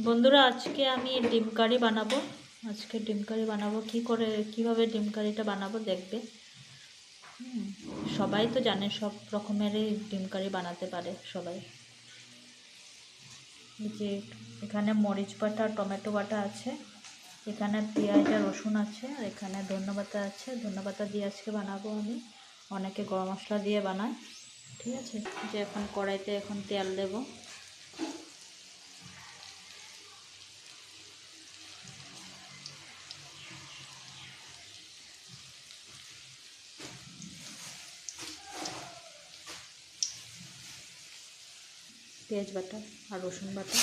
বন্ধুরা আজকে আমি ডিম কারি বানাবো। কিভাবে ডিম কারিটা বানাবো দেখবে। সবাই তো জানে, সব রকমেরই ডিম কারি বানাতে পারে সবাই। যে এখানে মরিচ বাটা, টমেটো বাটা আছে, এখানে পেঁয়াজ আর রসুন আছে, আর এখানে ধনেপাতা আছে। ধনেপাতা দিয়ে আজকে বানাবো আমি। অনেকে গরম মশলা দিয়ে বানায়, ঠিক আছে। যে এখন কড়াইতে তেল দেবো। পেঁয়াজ বাটা আর রসুন বাটা,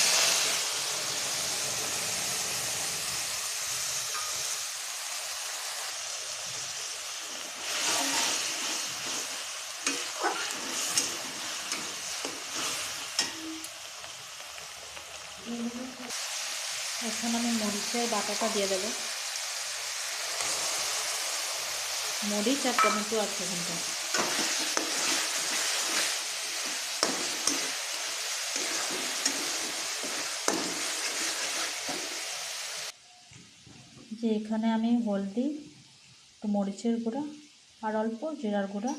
এখন আমি মরিচের বাটাটা দিয়ে দেবো। মরিচ আর টমেটো আছে এখানটা। যে এখানে আমি হলদি, একটু মরিচের গুঁড়া আর অল্প জিরার গুঁড়া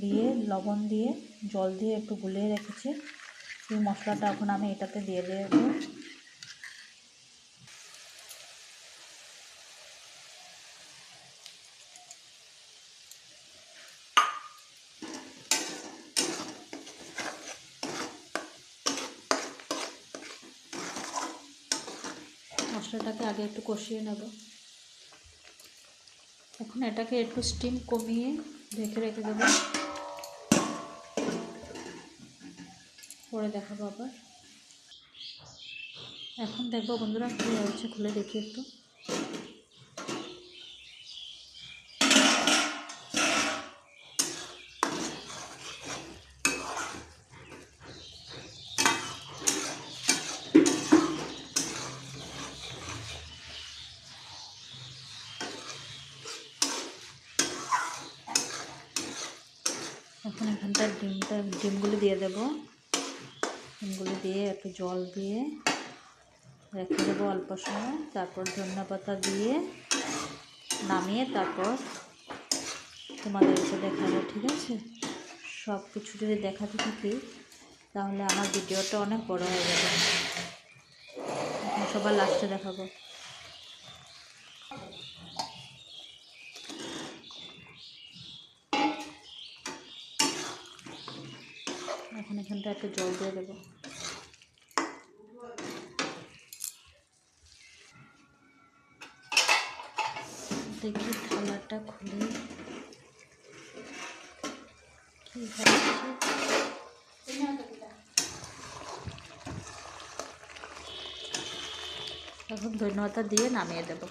দিয়ে, লবণ দিয়ে, জল দিয়ে একটু গুলিয়ে রেখেছি। এই মশলাটা এখন আমি এটাতে দিয়ে দেবো। মশলাটাকে আগে একটু কষিয়ে নেব। এখন এটাকে একটু স্টিম কমিয়ে ঢেকে রেখে দেবো, পরে দেখাবো আবার। এখন দেখবো বন্ধুরা কী হচ্ছে, খুলে দেখি একটু। এখন এখানটায় ডিমগুলি দিয়ে দেবো। ডিমগুলি দিয়ে একটু জল দিয়ে রেখে দেবো অল্প সময়। তারপর ধনেপাতা দিয়ে নামিয়ে তারপর তোমাদেরকে দেখাবো, ঠিক আছে। সব কিছু যদি দেখাতে থাকি তাহলে আমার ভিডিওটা অনেক বড় হয়ে যাবে। এখন সবার লাস্টে দেখাবো। এখন এখানটা একটু জল দিয়ে দেবো। দেখি থালাটা খুলে কি এখন ধনেপাতা দিয়ে নামিয়ে দেবো।